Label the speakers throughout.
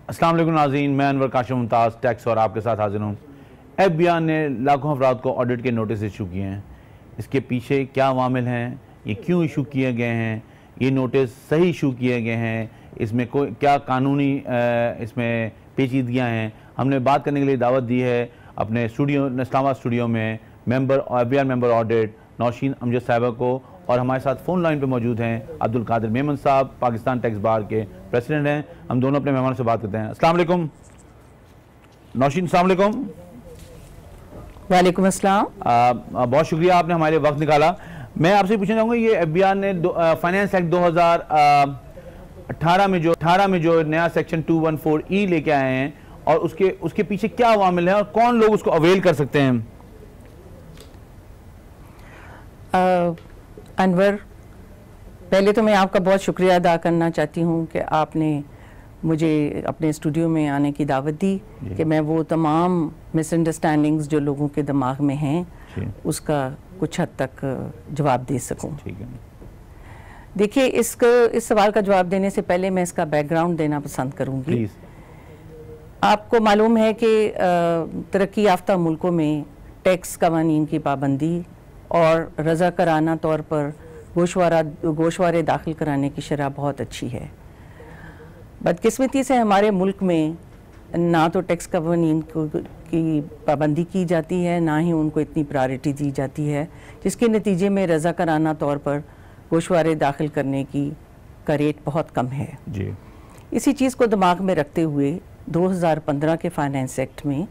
Speaker 1: अस्सलाम वालेकुम नाज़रीन, मैं अनवर काशिम मुमताज़ टैक्स और आपके साथ हाजिर हूँ। FBI ने लाखों अफराद को ऑडिट के नोटिस इशू किए हैं। इसके पीछे क्या अवामिल हैं, ये क्यों इशू किए गए हैं, ये नोटिस सही इशू किए गए हैं, इसमें कोई क्या कानूनी इसमें पेचीदगियाँ हैं। हमने बात करने के लिए दावत दी है अपने स्टूडियो इस्लामाबाद स्टूडियो में member FBI member audit Naushin Amjad Sahiba को, और हमारे साथ फ़ोन लाइन पे मौजूद हैं अब्दुल कादिर मेमन साहब, पाकिस्तान टैक्स बार के प्रेसिडेंट हैं। हम दोनों अपने मेहमानों से बात करते हैं। अस्सलाम वालेकुम नौशीन। अस्सलाम वालेकुम।
Speaker 2: वालेकुम अस्सलाम।
Speaker 1: बहुत शुक्रिया आपने हमारे लिए वक्त निकाला। मैं आपसे पूछना चाहूँगा, ये FBI ने फाइनेंस एक्ट 2018 में जो नया सेक्शन 214E लेके आए हैं, और उसके पीछे क्या अवामिल हैं और कौन लोग उसको अवेल कर सकते हैं?
Speaker 2: अनवर, पहले तो मैं आपका बहुत शुक्रिया अदा करना चाहती हूँ कि आपने मुझे अपने स्टूडियो में आने की दावत दी कि मैं वो तमाम मिसअंडरस्टैंडिंग्स जो लोगों के दिमाग में हैं उसका कुछ हद तक जवाब दे सकूँ। देखिए, इस सवाल का जवाब देने से पहले मैं इसका बैकग्राउंड देना पसंद करूँगी। आपको मालूम है कि तरक्की याफ्ता मुल्कों में टैक्स कवानीन की पाबंदी और रज़ाकाराना तौर पर गोशवारे दाखिल कराने की शरह बहुत अच्छी है। बदकिस्मती से हमारे मुल्क में ना तो टैक्स कवानीन की पाबंदी की जाती है, ना ही उनको इतनी प्रायोरिटी दी जाती है, जिसके नतीजे में रज़ाकाराना तौर पर गोशवारे दाखिल करने का रेट बहुत कम है जी। इसी चीज़ को दिमाग में रखते हुए 2015 के फाइनेंस एक्ट में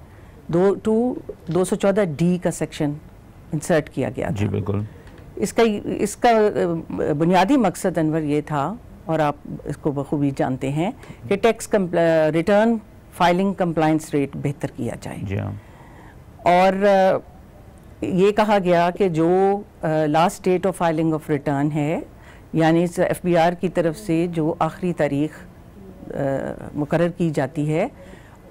Speaker 2: 214D का सेक्शन इंसर्ट किया गया था।
Speaker 1: जी बिल्कुल।
Speaker 2: इसका बुनियादी मकसद अनवर ये था, और आप इसको बखूबी जानते हैं, कि tax return filing compliance rate बेहतर किया जाए जी। और ये कहा गया कि जो last date of filing of return है, यानी FBR की तरफ से जो आखिरी तारीख मुकर्रर की जाती है,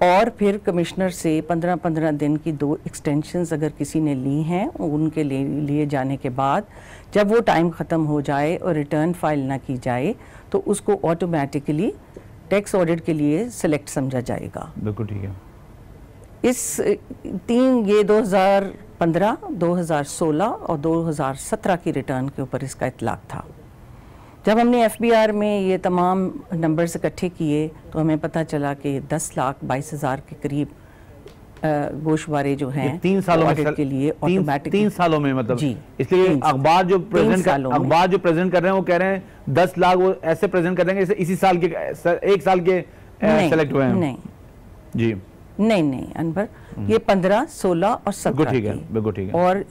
Speaker 2: और फिर कमिश्नर से 15-15 दिन की 2 एक्सटेंशंस अगर किसी ने ली हैं, उनके लिए जाने के बाद जब वो टाइम ख़त्म हो जाए और रिटर्न फाइल ना की जाए तो उसको ऑटोमेटिकली टैक्स ऑडिट के लिए सिलेक्ट समझा जाएगा।
Speaker 1: बिल्कुल ठीक है।
Speaker 2: ये 2015, 2016 और 2017 की रिटर्न के ऊपर इसका इतलाक था। जब हमने FBR में ये तमाम नंबर्स इकट्ठे किए तो हमें पता चला कि 10,22,000 के करीब गोशवारे जो हैं
Speaker 1: 3 सालों में
Speaker 2: के लिए ऑटोमेटिक
Speaker 1: 3 सालों में, मतलब
Speaker 2: जी।
Speaker 1: इसलिए अखबार जो प्रेजेंट कर रहे हैं वो कह रहे हैं 10 लाख वो ऐसे प्रेजेंट कर रहे हैं इसी साल के 1 साल के सेलेक्ट हुए हैं। नहीं जी, नहीं
Speaker 2: अनवर, ये 15, 16 और 17
Speaker 1: बिल्कुल ठीक है।
Speaker 2: और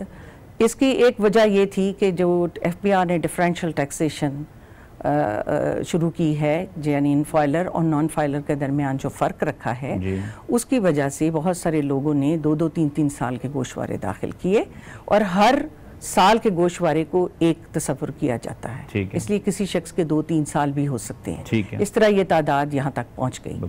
Speaker 2: इसकी एक वजह ये थी कि जो FBR ने डिफरेंशियल टैक्सेशन शुरू की है, यानी इनफाइलर और नॉन फाइलर के दरमियान जो फ़र्क रखा है, उसकी वजह से बहुत सारे लोगों ने 2-2, 3-3 साल के गोशवारे दाखिल किए, और हर साल के गोशवारे को एक तस्वुर किया जाता है, इसलिए किसी शख्स के 2-3 साल भी हो सकते हैं। इस तरह ये तादाद यहाँ तक पहुँच गई।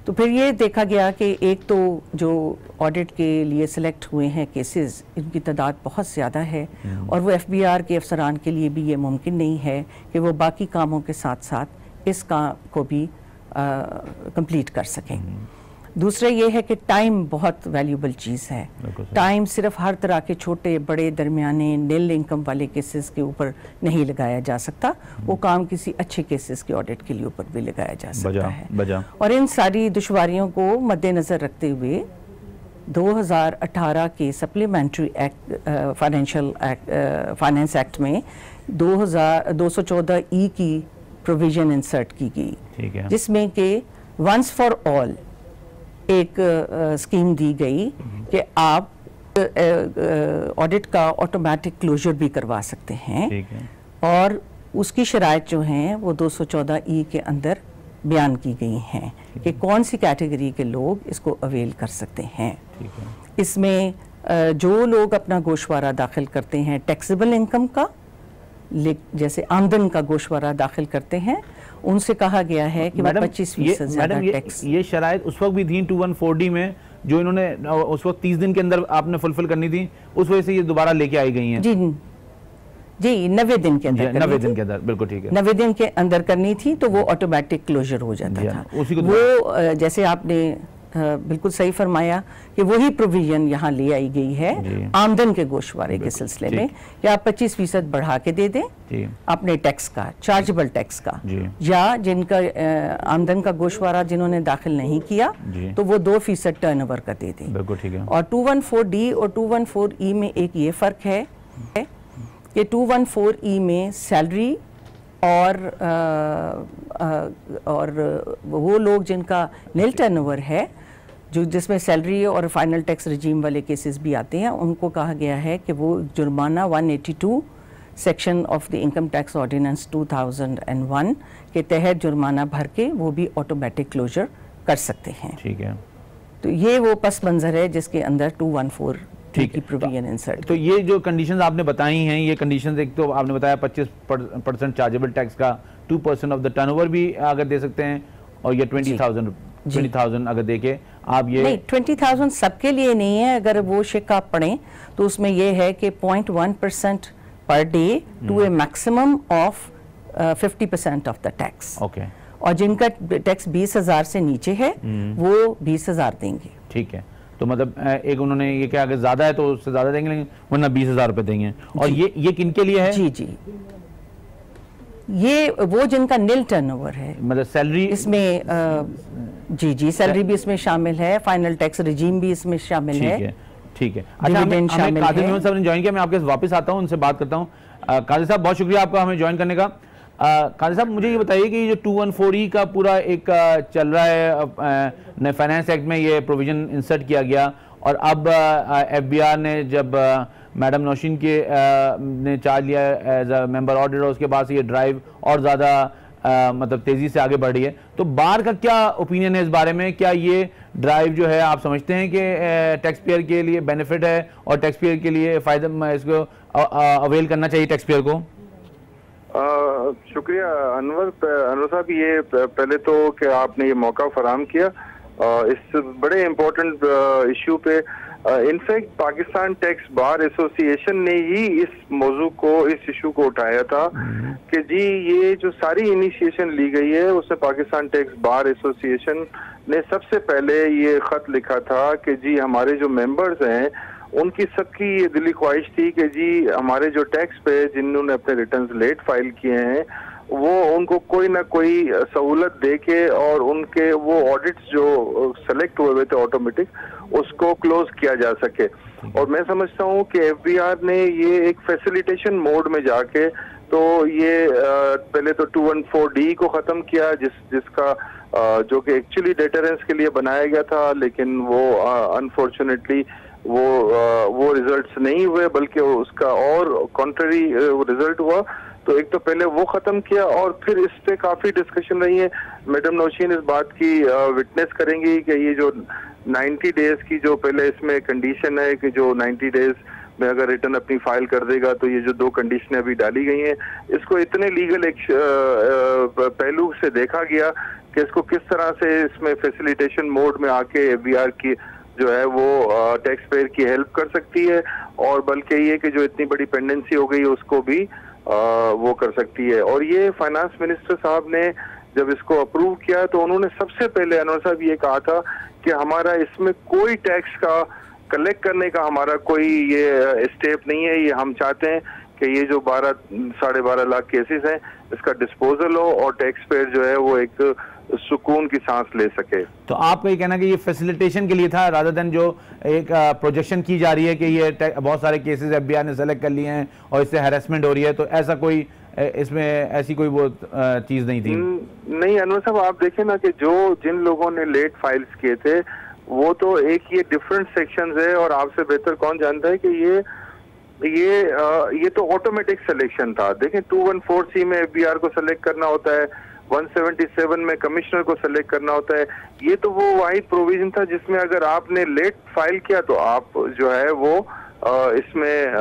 Speaker 2: तो फिर ये देखा गया कि एक तो जो ऑडिट के लिए सिलेक्ट हुए हैं केसेस, इनकी तादाद बहुत ज़्यादा है, और वो FBR के अफसरान के लिए भी ये मुमकिन नहीं है कि वो बाकी कामों के साथ साथ इस काम को भी कंप्लीट कर सकें। दूसरा ये है कि टाइम बहुत वैल्यूबल चीज़ है। टाइम सिर्फ हर तरह के छोटे बड़े दरमियाने नील इनकम वाले केसेस के ऊपर नहीं लगाया जा सकता, वो काम किसी अच्छे केसेस के ऑडिट के लिए ऊपर भी लगाया जा सकता है। और इन सारी दुश्वारियों को मद्देनज़र रखते हुए 2018 के सप्लीमेंट्री एक्ट फाइनेंस एक्ट में 214E की प्रोविज़न इंसर्ट की गई, जिसमें कि वंस फॉर ऑल एक स्कीम दी गई कि आप ऑडिट का ऑटोमेटिक क्लोजर भी करवा सकते हैं, और उसकी शराइत जो हैं वो 214E के अंदर बयान की गई हैं कि कौन सी कैटेगरी के लोग इसको अवेल कर सकते हैं। इसमें जो लोग अपना गोशवारा दाखिल करते हैं टैक्सेबल इनकम का, जैसे आमदन का गोशवारा दाखिल करते हैं, उनसे कहा गया है कि 25% से ज़्यादा टैक्स।
Speaker 1: ये शराइत उस वक्त भी थी 214D में, जो इन्होंने उस वक्त 30 दिन के अंदर आपने फुलफिल करनी थी, उस वजह से ये दोबारा लेके आई गई हैं।
Speaker 2: जी जी 90 दिन के अंदर,
Speaker 1: 90 दिन के अंदर, बिल्कुल ठीक है,
Speaker 2: 90 दिन के अंदर करनी थी, तो वो ऑटोमेटिक क्लोजर हो जाता था। वो जैसे आपने बिल्कुल सही फरमाया कि वही प्रोविजन यहाँ ले आई गई है आमदन के गोशवारे के सिलसिले में, कि आप 25% बढ़ा के दे दें अपने टैक्स का, चार्जेबल टैक्स का, या जिनका आमदन का गोशवारा जिन्होंने दाखिल नहीं किया तो वो 2% टर्नओवर का दे दें।
Speaker 1: बिल्कुल ठीक है। और
Speaker 2: 214D और 214E में एक ये फ़र्क है कि 214E में सैलरी और वो लोग जिनका नील टर्नओवर है, जो जिसमें सैलरी और फाइनल टैक्स रजीम वाले केसेस भी आते हैं, उनको कहा गया है कि वो जुर्माना 182 section of the income tax ordinance 2001 के तहत जुर्माना भर के वो भी ऑटोमेटिक क्लोजर कर सकते हैं।
Speaker 1: ठीक है।
Speaker 2: तो ये वो पस मंज़र है जिसके अंदर 214 की प्रोविजन इंसर्ट।
Speaker 1: तो ये जो कंडीशंस आपने बताई हैं, ये कंडीशंस, एक तो आपने बताया 25% चार्जेबल टैक्स का, 2% ऑफ द टर्नओवर भी अगर दे सकते हैं, और ये 20,000 अगर देखे आप, ये
Speaker 2: नहीं 20,000 सबके लिए नहीं है। अगर वो शिक आप पढ़ें तो उसमें ये है कि 0.1% per day to a maximum of 50% of the tax.
Speaker 1: Okay.
Speaker 2: और जिनका टैक्स 20,000 से नीचे है वो 20,000 देंगे।
Speaker 1: ठीक है। तो मतलब एक उन्होंने ये क्या, अगर ज्यादा है तो उससे ज्यादा देंगे, लेकिन वरना 20,000 रुपए देंगे। और ये किनके लिए है?
Speaker 2: जी जी, ये वो जिनका नील टर्नओवर है, मतलब
Speaker 1: सैलरी
Speaker 2: इसमें जी सैलरी भी इसमें शामिल है, फाइनल टैक्स रजीम भी इसमें शामिल है।
Speaker 1: ठीक है। अच्छा, हमें कादिर मेमन साहब ने ज्वाइन किया, मैं आपके वापस आता हूँ, उनसे बात करता हूँ। कादिर साहब, बहुत शुक्रिया आपका हमें ज्वाइन करने का। कादिर साहब, मुझे ये बताइए कि जो 214E का पूरा एक चल रहा है, फाइनेंस एक्ट में ये प्रोविजन इंसर्ट किया गया, और अब FBI ने जब मैडम नौशीन के ने चार्ज लिया एज अ मेंबर ऑडिटर, उसके बाद से ये ड्राइव और ज़्यादा मतलब तेज़ी से आगे बढ़ रही है, तो बार का क्या ओपिनियन है इस बारे में? क्या ये ड्राइव जो है आप समझते हैं कि टैक्स पेयर के लिए बेनिफिट है और टैक्स पेयर के लिए फ़ायदा, इसको अवेल करना चाहिए टैक्स पेयर को?
Speaker 3: शुक्रिया अनवर साहब, ये पहले तो कि आपने ये मौका फराहम किया इस बड़े इम्पोर्टेंट इश्यू पे। In fact Pakistan tax bar association ने ही इस मौजू को, इस इशू को उठाया था कि जी ये जो सारी इनिशिएशन ली गई है, उससे पाकिस्तान टैक्स बार एसोसिएशन ने सबसे पहले ये खत लिखा था कि जी हमारे जो मेंबर्स हैं उनकी सबकी ये दिली ख्वाहिश थी कि जी हमारे जो टैक्स पे जिन्होंने अपने रिटर्न्स लेट फाइल किए हैं वो उनको कोई ना कोई सहूलत दे के और उनके वो ऑडिट्स जो सेलेक्ट हुए थे ऑटोमेटिक, उसको क्लोज किया जा सके। और मैं समझता हूँ कि FBI ने ये एक फैसिलिटेशन मोड में जाके तो ये पहले तो 214D को ख़त्म किया, जिसका जो कि एक्चुअली डेटरेंस के लिए बनाया गया था, लेकिन वो अनफॉर्चुनेटली वो रिजल्ट्स नहीं हुए, बल्कि उसका और कॉन्ट्ररी रिजल्ट हुआ। तो एक तो पहले वो खत्म किया, और फिर इस पे काफी डिस्कशन रही है। मैडम नौशीन इस बात की विटनेस करेंगी कि ये जो 90 डेज की जो पहले इसमें कंडीशन है कि जो 90 डेज में अगर रिटर्न अपनी फाइल कर देगा, तो ये जो दो कंडीशनें अभी डाली गई हैं, इसको इतने लीगल एक पहलू से देखा गया कि इसको किस तरह से इसमें फैसिलिटेशन मोड में आके FBI की जो है वो टैक्स पेयर की हेल्प कर सकती है, और बल्कि ये कि जो इतनी बड़ी पेंडेंसी हो गई उसको भी वो कर सकती है। और ये फाइनेंस मिनिस्टर साहब ने जब इसको अप्रूव किया तो उन्होंने सबसे पहले अनवर साहब ये कहा था कि हमारा इसमें कोई टैक्स का कलेक्ट करने का हमारा कोई ये स्टेप नहीं है, ये हम चाहते हैं कि ये जो 12-12.5 लाख केसेस हैं इसका डिस्पोजल हो और टैक्स पेयर जो है वो एक सुकून की सांस ले सके।
Speaker 1: तो आपका ये कहना कि ये फैसिलिटेशन के लिए था, रादर देन जो एक प्रोजेक्शन की जा रही है कि ये बहुत सारे केसेस FBI ने सेलेक्ट कर लिए हैं और इससे हैरेसमेंट हो रही है, तो ऐसा कोई इसमें ऐसी कोई वो चीज नहीं थी?
Speaker 3: नहीं अनवर साहब, आप देखें ना कि जिन लोगों ने लेट फाइल्स किए थे वो तो एक ये डिफरेंट सेक्शंस है, और आपसे बेहतर कौन जानता है कि ये तो ऑटोमेटिक सिलेक्शन था। देखें 214C में FBI को सेलेक्ट करना होता है, 177 में कमिश्नर को सेलेक्ट करना होता है। ये तो वो वाहिद प्रोविजन था जिसमें अगर आपने लेट फाइल किया तो आप जो है वो इसमें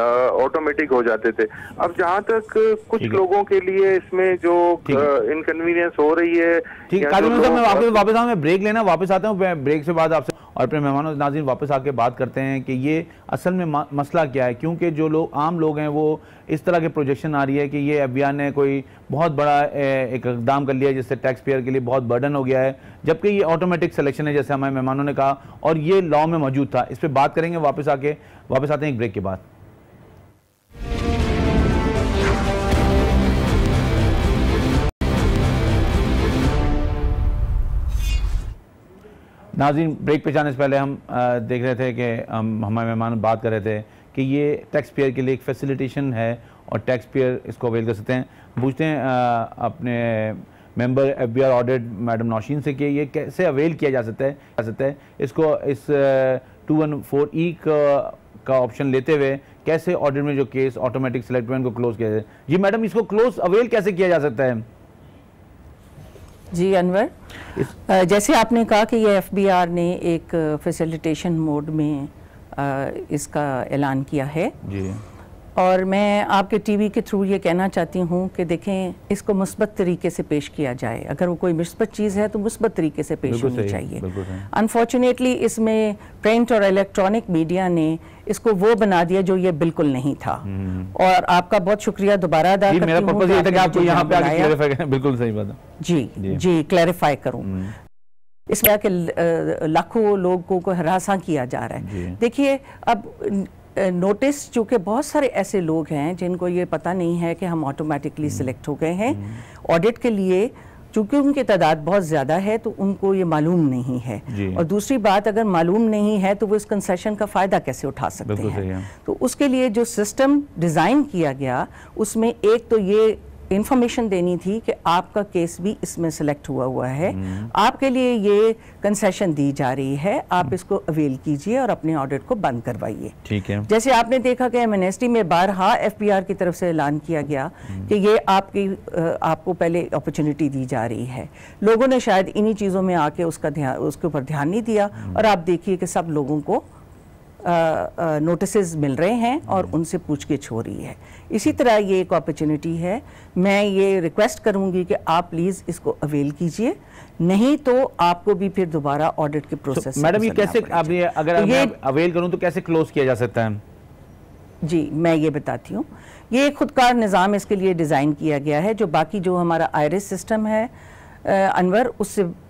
Speaker 3: ऑटोमेटिक हो जाते थे। अब जहाँ तक कुछ लोगों के लिए इसमें जो इनकन्वीनियंस हो रही है,
Speaker 1: ठीक है, मैं वापस आऊँ, मैं ब्रेक लेना वापस आता हूँ, ब्रेक से बाद आपसे और अपने मेहमानों से नाज़रीन वापस आके बात करते हैं कि ये असल में मसला क्या है, क्योंकि जो लोग आम लोग हैं वो इस तरह के प्रोजेक्शन आ रही है कि ये एफबीआर ने कोई बहुत बड़ा एक इकदाम कर लिया है जिससे टैक्स पेयर के लिए बहुत बर्डन हो गया है, जबकि ये ऑटोमेटिक सिलेक्शन है जैसे हमारे मेहमानों ने कहा, और ये लॉ में मौजूद था। इस पर बात करेंगे वापस आते हैं एक ब्रेक के बाद। नाज़रीन, ब्रेक पे जाने से पहले हम देख रहे थे कि हमारे मेहमान बात कर रहे थे कि ये टैक्स पेयर के लिए एक फैसिलिटेशन है और टैक्स पेयर इसको अवेल कर सकते हैं। पूछते हैं अपने member FBR audit madam Nausheen से कि ये कैसे अवेल किया जा सकता है इसको, इस 214E का ऑप्शन लेते हुए कैसे ऑडिट में जो केस ऑटोमेटिक सिलेक्ट हुए उनको क्लोज किया जाए। जी मैडम, इसको क्लोज अवेल कैसे किया जा सकता है?
Speaker 2: जी अनवर, जैसे आपने कहा कि ये एफबीआर ने एक फैसिलिटेशन मोड में इसका ऐलान किया है
Speaker 1: जी, और
Speaker 2: मैं आपके टीवी के थ्रू ये कहना चाहती हूँ कि देखें, इसको मुस्बत तरीके से पेश किया जाए। अगर वो कोई मुस्बत चीज़ है तो मुस्बत तरीके से पेश होनी चाहिए। अनफॉर्चुनेटली इसमें प्रिंट और इलेक्ट्रॉनिक मीडिया ने इसको वो बना दिया जो ये बिल्कुल नहीं था। और आपका बहुत शुक्रिया दोबारा अदा करती हूँ।
Speaker 1: मेरा पर्पस ये था कि आपको यहाँ पे आके क्लैरिफाई करें। बिल्कुल सही बात है।
Speaker 2: जी क्लैरिफाई करूँ इसलिए कि लाखों लोगों को हरासा किया जा रहा है। देखिए, अब नोटिस, चूँकि बहुत सारे ऐसे लोग हैं जिनको ये पता नहीं है कि हम ऑटोमेटिकली सिलेक्ट हो गए हैं ऑडिट के लिए, चूँकि उनकी तादाद बहुत ज़्यादा है तो उनको ये मालूम नहीं है। और दूसरी बात, अगर मालूम नहीं है तो वो इस कंसेशन का फ़ायदा कैसे उठा सकते हैं? तो उसके लिए जो सिस्टम डिज़ाइन किया गया उसमें एक तो ये इंफॉर्मेशन देनी थी कि आपका केस भी इसमें सिलेक्ट हुआ है, आपके लिए ये कंसेशन दी जा रही है, आप इसको अवेल कीजिए और अपने ऑडिट को बंद करवाइए।
Speaker 1: ठीक है।
Speaker 2: जैसे आपने देखा कि एमएनएसटी में बारहा एफबीआर की तरफ से ऐलान किया गया कि ये आपको पहले अपॉर्चुनिटी दी जा रही है। लोगों ने शायद इन्हीं चीज़ों में आके उसके ऊपर ध्यान नहीं दिया और आप देखिए कि सब लोगों को नोटिसेस मिल रहे हैं और उनसे पूछगिछ हो रही है। इसी तरह ये एक अपॉर्चुनिटी है। मैं ये रिक्वेस्ट करूंगी कि आप प्लीज़ इसको अवेल कीजिए, नहीं तो आपको भी फिर दोबारा ऑडिट के प्रोसेस।
Speaker 1: मैडम, ये कैसे, अगर मैं अवेल करूं तो कैसे क्लोज किया जा सकता है?
Speaker 2: जी, मैं ये बताती हूँ। ये एक खुदकार निज़ाम इसके लिए डिज़ाइन किया गया है जो बाकी जो हमारा आयरिस सिस्टम है अनवर,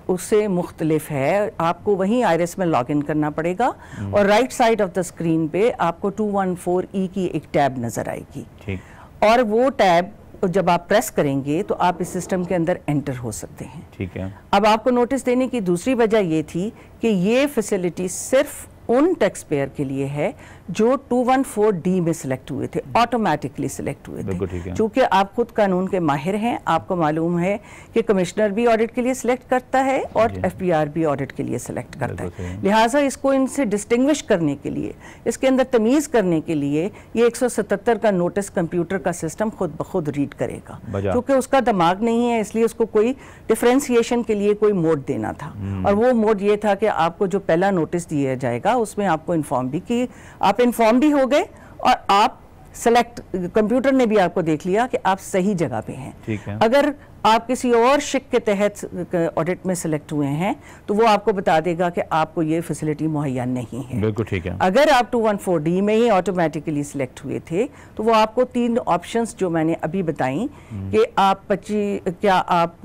Speaker 2: उससे मुख्तलिफ है। आपको वहीं आयरिस में लॉगिन करना पड़ेगा और right side of the screen पे आपको 214E की एक टैब नज़र आएगी। ठीक। और वो टैब जब आप प्रेस करेंगे तो आप इस सिस्टम के अंदर एंटर हो सकते हैं।
Speaker 1: ठीक है।
Speaker 2: अब आपको नोटिस देने की दूसरी वजह ये थी कि ये फैसिलिटी सिर्फ उन टैक्स पेयर के लिए है जो 214D में सिलेक्ट हुए थे, ऑटोमेटिकली सिलेक्ट हुए थे। चूंकि आप खुद कानून के माहिर हैं, आपको मालूम है कि कमिश्नर भी ऑडिट के लिए सिलेक्ट करता है और एफबीआर भी ऑडिट के लिए सिलेक्ट करता है। लिहाजा इसको इनसे डिस्टिंग्विश करने के लिए, इसके अंदर तमीज़ करने के लिए ये 177 का नोटिस कंप्यूटर का सिस्टम खुद ब खुद रीड करेगा। क्योंकि उसका दिमाग नहीं है, इसलिए उसको कोई डिफ्रेंसिएशन के लिए कोई मोड देना था और वो मोड ये था कि आपको जो पहला नोटिस दिया जाएगा उसमें आपको इन्फॉर्म भी कि आप इन्फॉर्म भी हो गए और आप सेलेक्ट, कंप्यूटर ने भी आपको देख लिया कि आप सही जगह पे हैं।
Speaker 1: ठीक है।
Speaker 2: अगर आप किसी और शिक के तहत ऑडिट में सिलेक्ट हुए हैं तो वो आपको बता देगा कि आपको ये फैसिलिटी मुहैया नहीं है।
Speaker 1: बिल्कुल ठीक है।
Speaker 2: अगर आप 214D में ही ऑटोमेटिकली सिलेक्ट हुए थे तो वो आपको 3 ऑप्शंस जो मैंने अभी बताई कि आप क्या आप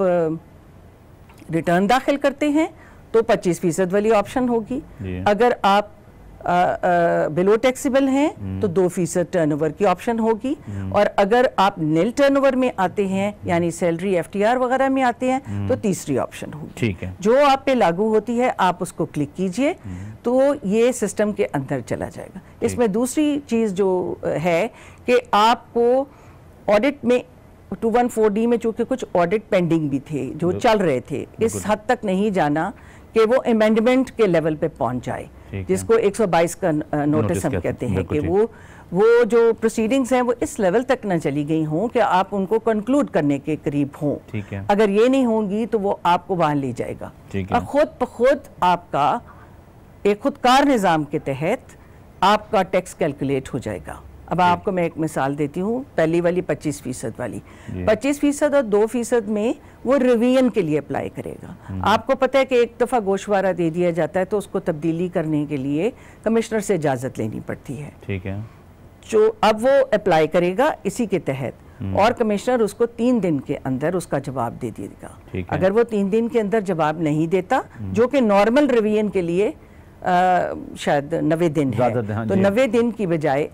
Speaker 2: रिटर्न दाखिल करते हैं तो 25% वाली ऑप्शन होगी। अगर आप बिलो टैक्सेबल हैं तो 2% टर्नओवर की ऑप्शन होगी और अगर आप नील टर्नओवर में आते हैं यानी सैलरी एफटीआर वगैरह में आते हैं तो तीसरी ऑप्शन होगी।
Speaker 1: ठीक है।
Speaker 2: जो आप पे लागू होती है आप उसको क्लिक कीजिए तो ये सिस्टम के अंदर चला जाएगा। इसमें दूसरी चीज़ जो है कि आपको ऑडिट में 214D में चूंकि कुछ ऑडिट पेंडिंग भी थे जो चल रहे थे, इस हद तक नहीं जाना कि वो अमेंडमेंट के लेवल पे पहुंच जाए, जिसको 122 का नोटिस हम कहते हैं कि वो जो प्रोसीडिंग्स हैं वो इस लेवल तक न चली गई हों कि आप उनको कंक्लूड करने के करीब हों। अगर ये नहीं होंगी तो वो आपको वहां ले जाएगा और खुद ब खुद आपका एक खुदकार निज़ाम के तहत आपका टैक्स कैलकुलेट हो जाएगा। अब आपको मैं एक मिसाल देती हूँ, पहली वाली 25% वाली, 25% और 2% में वो रिवीजन के लिए अप्लाई करेगा। आपको पता है कि एक दफ़ा गोशवारा दे दिया जाता है तो उसको तब्दीली करने के लिए कमिश्नर से इजाज़त लेनी पड़ती है।
Speaker 1: ठीक है,
Speaker 2: जो अब वो अप्लाई करेगा इसी के तहत, और कमिश्नर उसको 3 दिन के अंदर उसका जवाब दे देगा। अगर वो 3 दिन के अंदर जवाब नहीं देता, जो कि नॉर्मल रिवीजन के लिए शायद 90 दिन है, तो 90 दिन की बजाय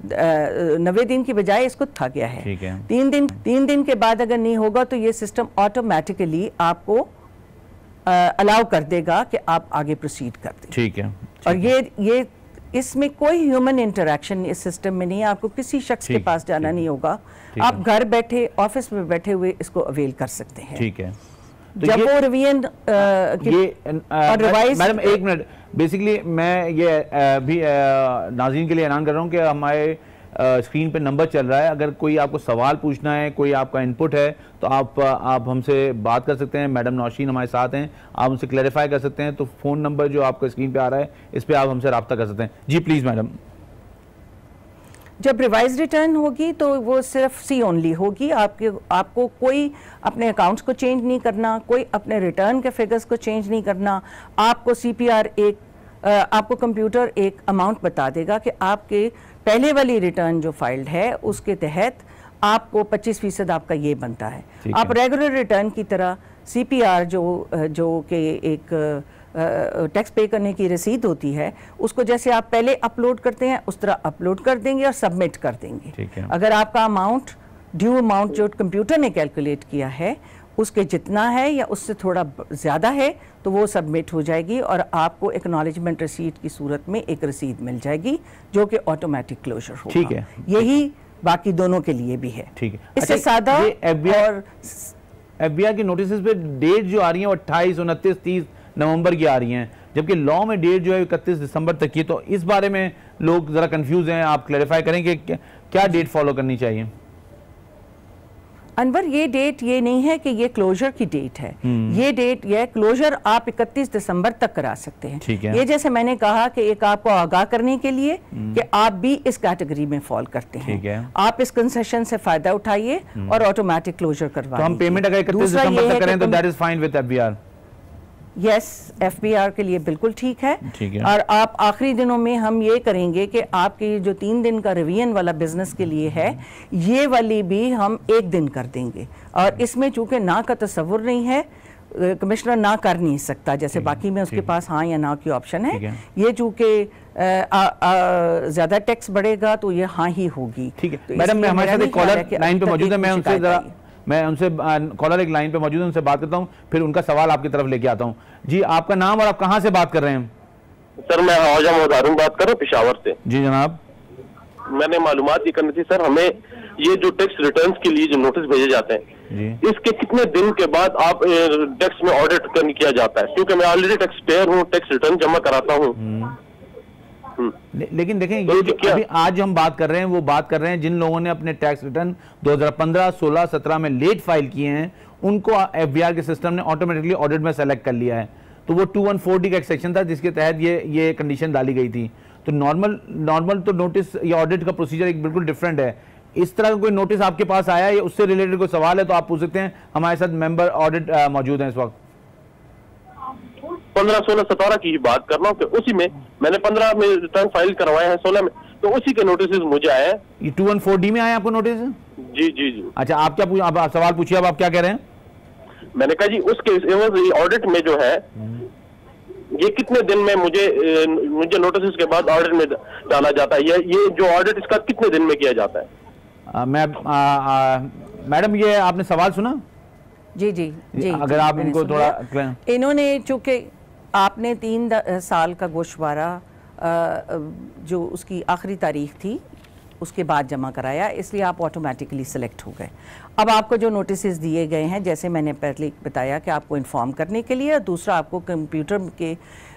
Speaker 2: 90 दिन की बजाय इसको था गया है। 3 दिन के बाद अगर नहीं होगा तो ये सिस्टम ऑटोमेटिकली आपको अलाउ कर देगा कि आप आगे प्रोसीड कर दें।
Speaker 1: ठीक है,
Speaker 2: और ये इसमें कोई ह्यूमन इंटरेक्शन इस सिस्टम में नहीं है, आपको किसी शख्स के पास जाना नहीं होगा, आप घर बैठे ऑफिस में बैठे हुए इसको अवेल कर सकते हैं।
Speaker 1: ठीक है,
Speaker 2: तो जब वो रिवीजन
Speaker 1: मैडम एक मिनट, बेसिकली मैं ये भी नाज़रीन के लिए ऐलान कर रहा हूँ कि हमारे स्क्रीन पे नंबर चल रहा है, अगर कोई आपको सवाल पूछना है, कोई आपका इनपुट है तो आप हमसे बात कर सकते हैं। मैडम नौशीन हमारे साथ हैं, आप उनसे क्लैरिफाई कर सकते हैं। तो फ़ोन नंबर जो आपको स्क्रीन पे आ रहा है इस पे आप हमसे रब्ता कर सकते हैं। जी प्लीज़ मैडम।
Speaker 2: जब रिवाइज रिटर्न होगी तो वो सिर्फ सी ओनली होगी, आपको कोई अपने अकाउंट्स को चेंज नहीं करना, कोई अपने रिटर्न के फिगर्स को चेंज नहीं करना। आपको CPR आपको कंप्यूटर एक अमाउंट बता देगा कि आपके पहले वाली रिटर्न जो फाइल्ड है उसके तहत आपको 25% आपका ये बनता है। आप रेगुलर रिटर्न की तरह CPR जो कि एक टैक्स पे करने की रसीद होती है, उसको जैसे आप पहले अपलोड करते हैं उस तरह अपलोड कर देंगे और सबमिट कर देंगे। अगर आपका अमाउंट ड्यू अमाउंट जो कंप्यूटर ने कैलकुलेट किया है उसके जितना है या उससे थोड़ा ज़्यादा है तो वो सबमिट हो जाएगी और आपको एक्नॉलेजमेंट रसीद की सूरत में एक रसीद मिल जाएगी जो कि ऑटोमेटिक क्लोजर होगा।
Speaker 1: ठीक है,
Speaker 2: यही बाकी दोनों के लिए भी है।
Speaker 1: ठीक है,
Speaker 2: इससे सादा। और
Speaker 1: FBI की नोटिस पे डेट जो आ रही है वो 28, 29, 30 नवंबर की आ रही हैं, जबकि लॉ में डेट जो है 31 दिसंबर तक की। तो इस बारे में लोग जरा कंफ्यूज हैं, आप क्लैरिफाई करेंगे क्या डेट फॉलो करनी चाहिए?
Speaker 2: अनवर, ये डेट ये नहीं है कि ये क्लोजर की डेट है, ये डेट ये क्लोजर आप 31 दिसंबर तक करा सकते हैं।
Speaker 1: ठीक है।
Speaker 2: ये जैसे मैंने कहा कि एक आपको आगाह करने के लिए कि आप भी इस कैटेगरी में फॉल करते हैं।
Speaker 1: ठीक है।
Speaker 2: आप इस कंसेशन से फायदा उठाइए और ऑटोमेटिक क्लोजर करवा।
Speaker 1: तो हम पेमेंट अगर 31 दिसंबर तक करें तो that is fine with FBR?
Speaker 2: Yes, FBR के लिए बिल्कुल ठीक है।
Speaker 1: ठीक है।
Speaker 2: और आप आखिरी दिनों में हम ये करेंगे कि आपके जो 3 दिन का रिवीजन वाला बिजनेस के लिए है ये वाली भी हम 1 दिन कर देंगे। और इसमें चूंकि ना का तस्वुर नहीं है, कमिश्नर ना कर नहीं सकता, जैसे बाकी में उसके पास हाँ या ना की ऑप्शन है। ये चूंकि ज्यादा टैक्स बढ़ेगा तो ये हाँ ही होगी।
Speaker 1: ठीक है मैडम, मैं हमारे साथ एक कॉलर लाइन पे मौजूद है, मैं उनसे कॉलर एक लाइन पे मौजूद है, उनसे बात करता हूँ, फिर उनका सवाल आपकी तरफ लेके आता हूँ। जी, आपका नाम और आप कहाँ से बात कर रहे हैं?
Speaker 4: सर मैं ख्वाजा मोहम्मद बात कर रहा हूँ पेशावर से।
Speaker 1: जी जनाब।
Speaker 4: मैंने मालूमात ये करनी थी सर, हमें ये जो टैक्स रिटर्न्स के लिए जो नोटिस भेजे जाते हैं इसके कितने दिन के बाद आप टैक्स में ऑडिट किया जाता है? क्योंकि मैं ऑलरेडी टैक्स पेयर हूँ, टैक्स रिटर्न जमा कराता हूँ।
Speaker 1: लेकिन देखें ये जो अभी आज जो हम बात कर रहे हैं वो बात कर रहे हैं जिन लोगों ने अपने टैक्स रिटर्न 2015, 16, 17 में लेट फाइल किए हैं, उनको FBR के सिस्टम ने ऑटोमेटिकली ऑडिट में सेलेक्ट कर लिया है। तो वो 2140 का एक सेक्शन था जिसके तहत ये कंडीशन डाली गई थी। तो नॉर्मल तो नोटिस या ऑडिट का प्रोसीजर एक बिल्कुल डिफरेंट है। इस तरह का कोई नोटिस आपके पास आया या उससे रिलेटेड कोई सवाल है तो आप पूछ सकते हैं। हमारे साथ मेंबर ऑडिट मौजूद हैं इस वक्त।
Speaker 4: 15, 16, 17 की बात कर रहा हूँ कि उसी में मैंने 15 में रिटर्न फाइल करवाए हैं, 16 में, तो उसी के नोटिस मुझे आए हैं।
Speaker 1: ये 2140 में आए आपको नोटिस?
Speaker 4: जी जी जी।
Speaker 1: अच्छा, आप क्या आप सवाल पूछिए, अब आप क्या कह रहे हैं?
Speaker 4: मैंने कहा जी उसके ऑडिट में जो है ये कितने दिन में मुझे नोटिस के बाद ऑडिट में डाला जाता है? ये जो ऑडिट इसका कितने दिन में किया जाता है?
Speaker 1: मैडम ये आपने सवाल सुना?
Speaker 2: जी जी जी।
Speaker 1: अगर आप इनको थोड़ा,
Speaker 2: इन्होंने चूंकि आपने 3 साल का गोशवारा जो उसकी आखिरी तारीख थी उसके बाद जमा कराया, इसलिए आप ऑटोमेटिकली सिलेक्ट हो गए। अब आपको जो नोटिसेस दिए गए हैं, जैसे मैंने पहले बताया कि आपको इन्फॉर्म करने के लिए, दूसरा आपको कंप्यूटर के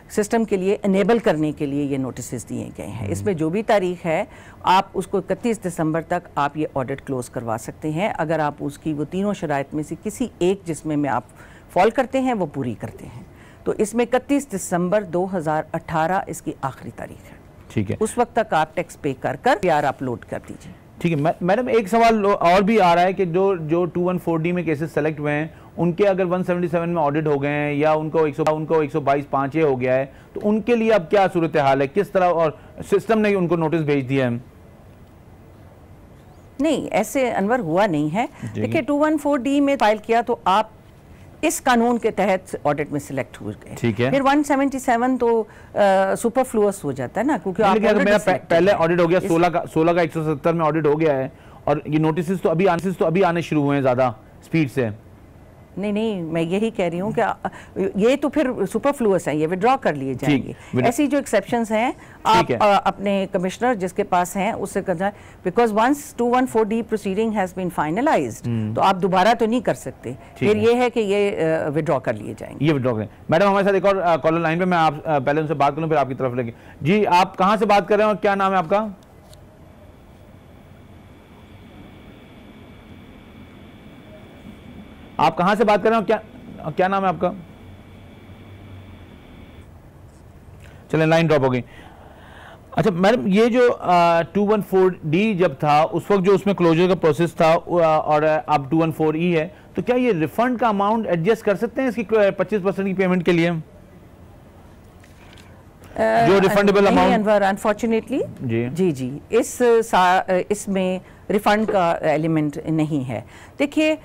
Speaker 2: सिस्टम के लिए इनेबल करने के लिए ये नोटिसेस दिए गए हैं। इसमें जो भी तारीख है आप उसको 31 दिसंबर तक आप ये ऑडिट क्लोज करवा सकते हैं, अगर आप उसकी वो तीनों शराइत में से किसी एक जिसमें में आप फॉल करते हैं वो पूरी करते हैं। तो इसमें 31 दिसंबर 2018 इसकी आखिरी तारीख है।
Speaker 1: ठीक है,
Speaker 2: उस वक्त तक आप टैक्स पे कर PR अपलोड कर दीजिए।
Speaker 1: ठीक है मैडम, एक सवाल और भी आ रहा है कि जो 214D में केसेस सेलेक्ट हुए हैं उनके अगर 177 में ऑडिट हो गए हैं या उनको 122(5) हो गया है, तो उनके लिए अब क्या सूरत हाल है, किस तरह, और सिस्टम ने उनको नोटिस भेज दिया है?
Speaker 2: नहीं, ऐसे अनवर हुआ नहीं है। देखिए 214D में फाइल किया तो आप इस कानून के तहत ऑडिट में सिलेक्ट हो गए,
Speaker 1: ठीक है।
Speaker 2: फिर 177 तो सुपरफ्लुअस हो जाता है ना, क्योंकि
Speaker 1: अगर मेरा पहले ऑडिट हो गया 16 का 170 में ऑडिट हो गया है और ये नोटिस तो अभी आने शुरू हुए हैं ज़्यादा स्पीड से।
Speaker 2: नहीं, मैं यही कह रही हूँ कि ये तो फिर सुपरफ्लुअस है, ये विड्रॉ कर लिए जाएंगे। ऐसी जो एक्सेप्शंस हैं आप अपने कमिश्नर जिसके पास हैं उससे कर जाए, because once 214D proceeding has been finalised तो आप दोबारा तो नहीं कर सकते, फिर ये है कि ये विड्रॉ कर लिए जाएंगे।
Speaker 1: ये विड्रॉ करें। मैडम हमारे साथ एक और कॉलर लाइन पे, मैं आप पहले उनसे बात करूँ फिर आपकी तरफ लेके। जी, आप कहाँ से बात कर रहे हैं और क्या नाम है आपका? आप कहां से बात कर रहे हो, क्या नाम है आपका? चलें, लाइन ड्रॉप हो गई। अच्छा मैडम, ये जो 214D जब था उस वक्त जो उसमें क्लोजर का प्रोसेस था और अब 214E है, तो क्या ये रिफंड का अमाउंट एडजस्ट कर सकते हैं इसकी 25% की पेमेंट के लिए? जो रिफंडेबल अमाउंट,
Speaker 2: अनफॉर्चुनेटली जी इसमें रिफंड का एलिमेंट नहीं है। देखिए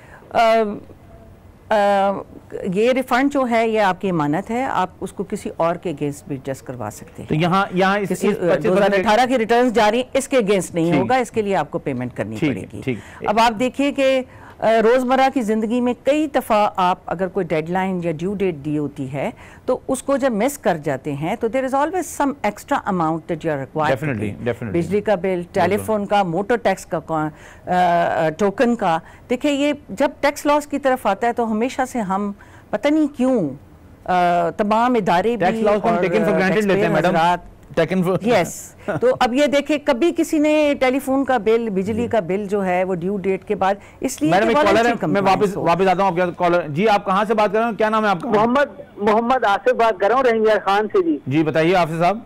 Speaker 2: ये रिफंड जो है ये आपकी इमानत है, आप उसको किसी और के अगेंस्ट भी एडजस्ट करवा सकते हैं।
Speaker 1: तो यहाँ
Speaker 2: 2018 की रिटर्न्स जारी इसके अगेंस्ट नहीं होगा, इसके लिए आपको पेमेंट करनी पड़ेगी। अब आप देखिए कि रोज़मर्रा की ज़िंदगी में कई दफ़ा आप अगर कोई डेडलाइन या ड्यू डेट दी होती है तो उसको जब मिस कर जाते हैं तो there is always some extra amount that you are required. बिजली का बिल, टेलीफोन का, मोटर टैक्स का, टोकन का। देखिए ये जब टैक्स लॉस की तरफ आता है तो हमेशा से हम पता नहीं क्यों तमाम इदारे भी यस तो अब ये देखिए कभी किसी ने टेलीफोन का बिल, बिजली का बिल जो है वो ड्यू डेट के बाद, इसलिए
Speaker 1: मैडम मैं वापस आता हूँ आपके कॉलर। जी, आप कहाँ से बात कर रहे हैं, क्या नाम है आपका?
Speaker 5: मोहम्मद आसिफ बात कर रहा हूँ रहीमिया खान से। जी
Speaker 1: बताइए आसिफ साहब।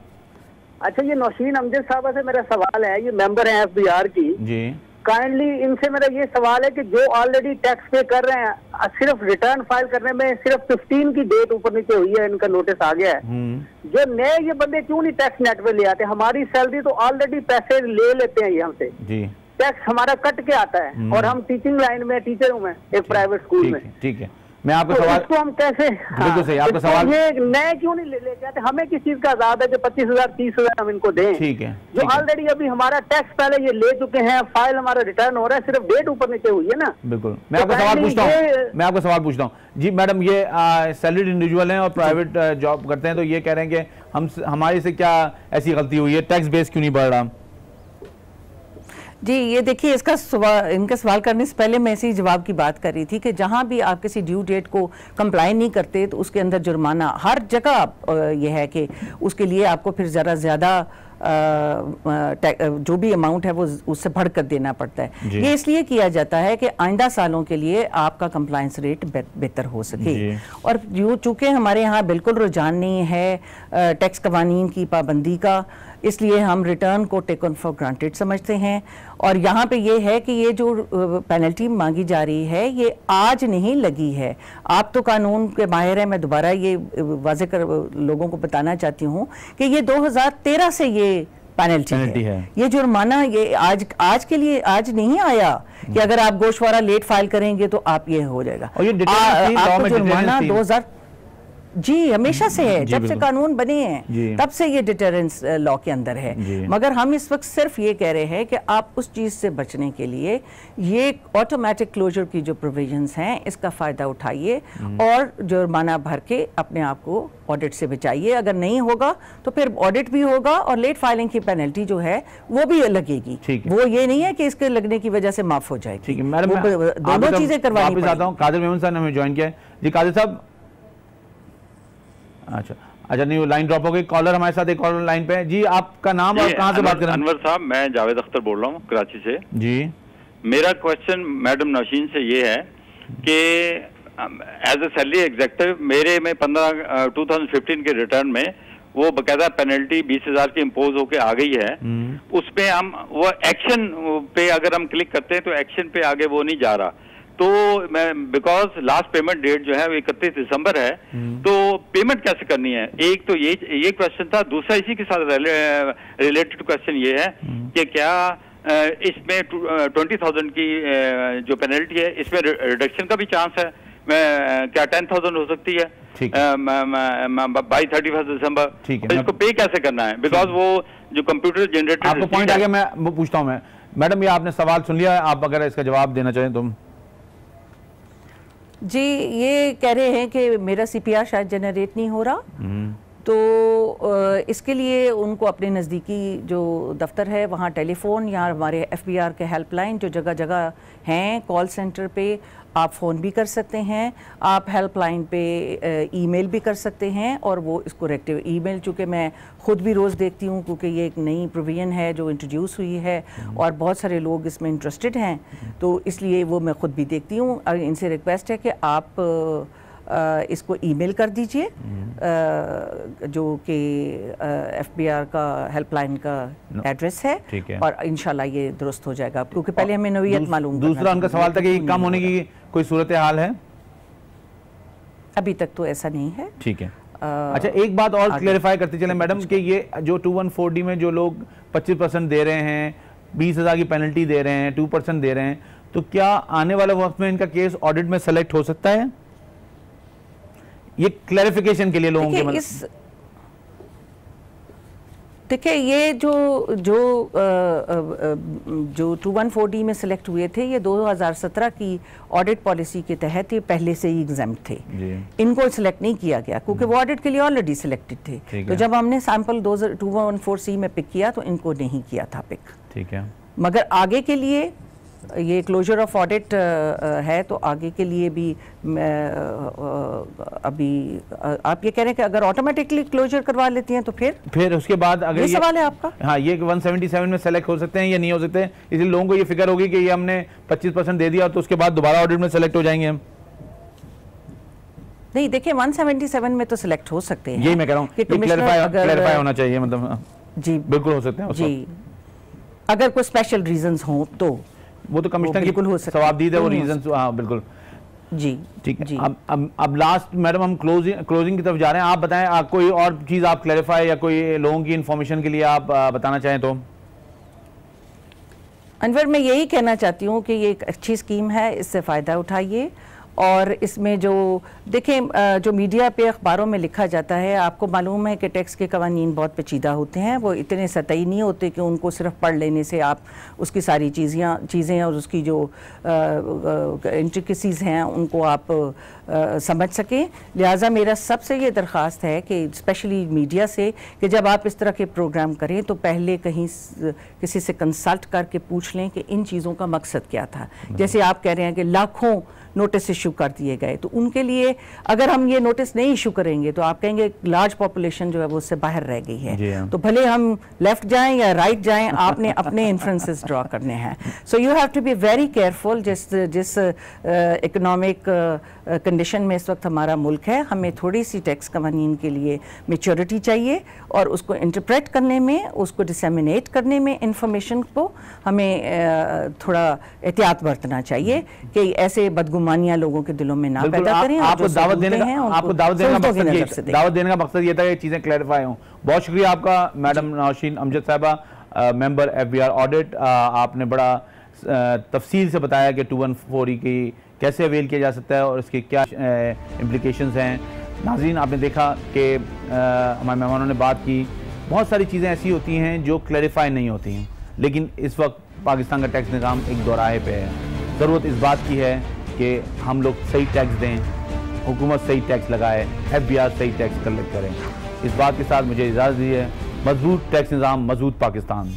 Speaker 5: अच्छा, ये नौशीन अमजद साहब से मेरा सवाल है, ये मेंबर हैं FBR की जी। काइंडली इनसे मेरा ये सवाल है कि जो ऑलरेडी टैक्स पे कर रहे हैं, सिर्फ रिटर्न फाइल करने में सिर्फ 15 की डेट ऊपर नीचे हुई है, इनका नोटिस आ गया है, जो नए ये बंदे क्यों नहीं टैक्स नेट पे ले आते? हमारी सैलरी तो ऑलरेडी पैसे ले लेते हैं यहाँ से, टैक्स हमारा कट के आता है और हम टीचिंग लाइन में टीचर हूँ मैं एक प्राइवेट स्कूल में।
Speaker 1: ठीक है, मैं आपका सवाल
Speaker 5: इसको हम कैसे,
Speaker 1: बिल्कुल सही आपका सवाल,
Speaker 5: ये नए क्यों नहीं लेके आते? हमें किस चीज का आजाद है कि 25,000 30,000 हम इनको दें?
Speaker 1: ठीक है,
Speaker 5: जो ऑलरेडी अभी हमारा टैक्स पहले ये ले चुके हैं, फाइल हमारा रिटर्न हो रहा है, सिर्फ डेट ऊपर नीचे हुई है ना।
Speaker 1: बिल्कुल, मैं आपका सवाल पूछता हूँ। जी मैडम, ये सैलरीड इंडिविजुअल हैं और प्राइवेट जॉब करते हैं, तो ये कह रहे हैं कि हमारे से क्या ऐसी गलती हुई है, टैक्स बेस क्यों नहीं बढ़ रहा?
Speaker 2: जी ये देखिए, इनका सवाल करने से पहले मैं इसी जवाब की बात कर रही थी कि जहाँ भी आप किसी ड्यू डेट को कंप्लाई नहीं करते तो उसके अंदर जुर्माना हर जगह ये है कि उसके लिए आपको फिर ज़्यादा जो भी अमाउंट है वो उससे बढ़कर देना पड़ता है। ये इसलिए किया जाता है कि आइंदा सालों के लिए आपका कंप्लायंस रेट बेहतर हो सके। और चूँकि हमारे यहाँ बिल्कुल रुझान नहीं है टैक्स कवानीन की पाबंदी का, इसलिए हम रिटर्न को टेकन फॉर ग्रांटेड समझते हैं। और यहाँ पे ये है कि ये जो पेनल्टी मांगी जा रही है ये आज नहीं लगी है। आप तो कानून के माहिर हैं, मैं दोबारा ये वाज़े कर लोगों को बताना चाहती हूँ कि ये 2013 से ये पेनल्टी है। ये जुर्माना ये आज के लिए आज नहीं आया कि अगर आप गोशवारा लेट फाइल करेंगे तो आप ये हो जाएगा। और ये आपको जुर्माना 2000 जी हमेशा से है, जब से कानून बने हैं तब से ये डिटरेंस लॉ के अंदर है। मगर हम इस वक्त सिर्फ ये कह रहे हैं कि आप उस चीज़ से बचने के लिए ये ऑटोमेटिक क्लोजर की जो प्रोविजंस हैं इसका फ़ायदा उठाइए और जुर्माना भर के अपने आप को ऑडिट से बचाइए। अगर नहीं होगा तो फिर ऑडिट भी होगा और लेट फाइलिंग की पेनल्टी जो है वो भी लगेगी। वो ये नहीं है कि इसके लगने की वजह से माफ़ हो जाएगी।
Speaker 1: ठीक है मैडम, दोनों चीज़ें करवानी पड़ेगी। कादिर मेमन साहब ने हमें ज्वाइन किया है। जी कादिर साहब, अच्छा नहीं, लाइन ड्रॉप हो गई। कॉलर हमारे साथ एक कॉलर लाइन पे है। जी आपका नाम और कहाँ से बात कर रहे हैं?
Speaker 6: अनवर साहब, मैं जावेद अख्तर बोल रहा हूँ कराची से।
Speaker 1: जी
Speaker 6: मेरा क्वेश्चन मैडम नौशीन से ये है कि एज ए सैलरी एग्जेक्टिव मेरे में 2015 के रिटर्न में वो बकायदा पेनल्टी 20,000 की इम्पोज होके आ गई है, उसपे हम वो एक्शन पे अगर हम क्लिक करते हैं तो एक्शन पे आगे वो नहीं जा रहा। तो मैं बिकॉज लास्ट पेमेंट डेट जो है वो 31 दिसंबर है, तो पेमेंट कैसे करनी है, एक तो ये क्वेश्चन था। दूसरा इसी के साथ रिलेटेड क्वेश्चन ये है कि क्या इसमें 20,000 की जो पेनल्टी है इसमें रिडक्शन का भी चांस है? क्या 10,000 हो सकती है बाई 31 दिसंबर? ठीक है, इसको पे कैसे करना है? बिकॉज वो जो कंप्यूटर जनरेटेड
Speaker 1: आपको पॉइंट आ गया। मैं वो पूछता हूँ मैं, मैडम ये आपने सवाल सुन लिया है, आप अगर इसका जवाब देना चाहें तो।
Speaker 2: जी, ये कह रहे हैं कि मेरा CPR शायद जनरेट नहीं हो रहा, तो इसके लिए उनको अपने नज़दीकी जो दफ्तर है वहाँ टेलीफोन या हमारे FBR के हेल्पलाइन जो जगह जगह हैं, कॉल सेंटर पे आप फ़ोन भी कर सकते हैं, आप हेल्पलाइन पे ईमेल भी कर सकते हैं, और वो इसको रेक्टिव ईमेल, चूँकि मैं ख़ुद भी रोज़ देखती हूँ क्योंकि ये एक नई प्रोविजन है जो इंट्रोड्यूस हुई है और बहुत सारे लोग इसमें इंटरेस्टेड हैं, तो इसलिए वो मैं ख़ुद भी देखती हूँ। इनसे रिक्वेस्ट है कि आप इसको ईमेल कर दीजिए, जो कि FBR का हेल्पलाइन का एड्रेस है, और इंशाल्लाह ये दुरुस्त हो जाएगा, क्योंकि पहले हमें नवीयत मालूम।
Speaker 1: दूसरा उनका सवाल था कि कम होने की कोई सूरत हाल है?
Speaker 2: अभी तक तो ऐसा नहीं है।
Speaker 1: ठीक है। अच्छा, एक बात और क्लेरिफाई करते चले मैडम कि ये जो 214D में जो लोग 25% दे रहे हैं, 20,000 की पेनल्टी दे रहे हैं, 2% दे रहे हैं, तो क्या आने वाले वक्त में इनका केस ऑडिट में सेलेक्ट हो सकता है? ये क्लैरिफिकेशन के लिए लोगों के
Speaker 2: देखिए, ये जो 214D में सिलेक्ट हुए थे, ये 2017 की ऑडिट पॉलिसी के तहत ये पहले से ही एग्जाम्प्ट थे, इनको सिलेक्ट नहीं किया गया क्योंकि वो ऑडिट के लिए ऑलरेडी सिलेक्टेड थे। तो जब हमने सैंपल 214C में पिक किया तो इनको नहीं किया था पिक।
Speaker 1: ठीक है,
Speaker 2: मगर आगे के लिए ये क्लोजर ऑफ ऑडिट है, तो आगे के लिए भी अभी आप ये कह रहे हैं कि अगर ऑटोमेटिकली क्लोजर करवा लेती हैं तो फिर उसके बाद अगर ये सवाल है आपका,
Speaker 1: हाँ, ये 177 में सेलेक्ट हो सकते हैं या नहीं हो सकते हैं, इसलिए लोगों को ये फिक्र होगी कि ये हमने 25% दे दिया तो उसके बाद दोबारा ऑडिट में सेलेक्ट हो जाएंगे हम।
Speaker 2: नहीं, देखिए 177 में तो सिलेक्ट हो सकते हैं,
Speaker 1: यही मैं कह रहा हूँ कि क्लैरिफाई होना चाहिए, मतलब
Speaker 2: जी
Speaker 1: बिल्कुल हो सकते हैं
Speaker 2: जी, अगर कोई स्पेशल रीजंस हो तो
Speaker 1: वो तो कमिश्नर की सवाबदीद है, वो रीजन। हाँ बिल्कुल
Speaker 2: जी,
Speaker 1: ठीक है। अब लास्ट मैडम हम क्लोजिंग की तरफ जा रहे हैं। आप बताएं, कोई और चीज आप क्लैरिफाई या कोई लोगों की इंफॉर्मेशन के लिए आप बताना चाहें तो।
Speaker 2: अनवर, मैं यही कहना चाहती हूँ कि ये एक अच्छी स्कीम है, इससे फ़ायदा उठाइए, और इसमें जो देखें जो मीडिया पे अखबारों में लिखा जाता है, आपको मालूम है कि टैक्स के कवानीन बहुत पेचीदा होते हैं, वो इतने सतही नहीं होते कि उनको सिर्फ पढ़ लेने से आप उसकी सारी चीज़ें और उसकी जो इंट्रिकेसीज़ हैं उनको आप समझ सकें। लिहाजा मेरा सबसे ये दरख्वास्त है कि स्पेशली मीडिया से कि जब आप इस तरह के प्रोग्राम करें तो पहले कहीं किसी से कंसल्ट करके पूछ लें कि इन चीज़ों का मकसद क्या था। जैसे आप कह रहे हैं कि लाखों नोटिस इशू कर दिए गए, तो उनके लिए अगर हम ये नोटिस नहीं इशू करेंगे तो आप कहेंगे लार्ज पॉपुलेशन जो है वो उससे बाहर रह गई है, तो भले हम लेफ्ट जाएं या राइट जाएं, आपने अपने इन्फ्लुएंसेस ड्रॉ करने हैं। So you have to be very careful. जिस इकोनॉमिक कंडीशन में इस वक्त हमारा मुल्क है, हमें थोड़ी सी टैक्स कवानीन के लिए मैच्योरिटी चाहिए, और उसको इंटरप्रेट करने में, उसको डिसेमिनेट करने में इंफॉर्मेशन को हमें थोड़ा एहतियात बरतना चाहिए कि ऐसे बदगुमानियां लोगों के दिलों में ना पैदा करें।
Speaker 1: आपको दावत देने का मकसद ये था कि चीजें क्लैरिफाई हों। बहुत शुक्रिया आपका मैडम नौशीन अमजद साहिबा, मेंबर FBR ऑडिट। आपने बड़ा तफसील से बताया कि 214E की कैसे अवेल किया जा सकता है और इसके क्या इम्प्लीकेशंस हैं। नाज़रीन, आपने देखा कि हमारे मेहमानों ने बात की, बहुत सारी चीज़ें ऐसी होती हैं जो क्लैरिफाई नहीं होती हैं, लेकिन इस वक्त पाकिस्तान का टैक्स निज़ाम एक दोराहे पे है। ज़रूरत इस बात की है कि हम लोग सही टैक्स दें, हुकूमत सही टैक्स लगाए, FBR सही टैक्स कलेक्ट करें। इस बात के साथ मुझे इजाज़त दी है। मजबूत टैक्स निज़ाम, मजबूत पाकिस्तान।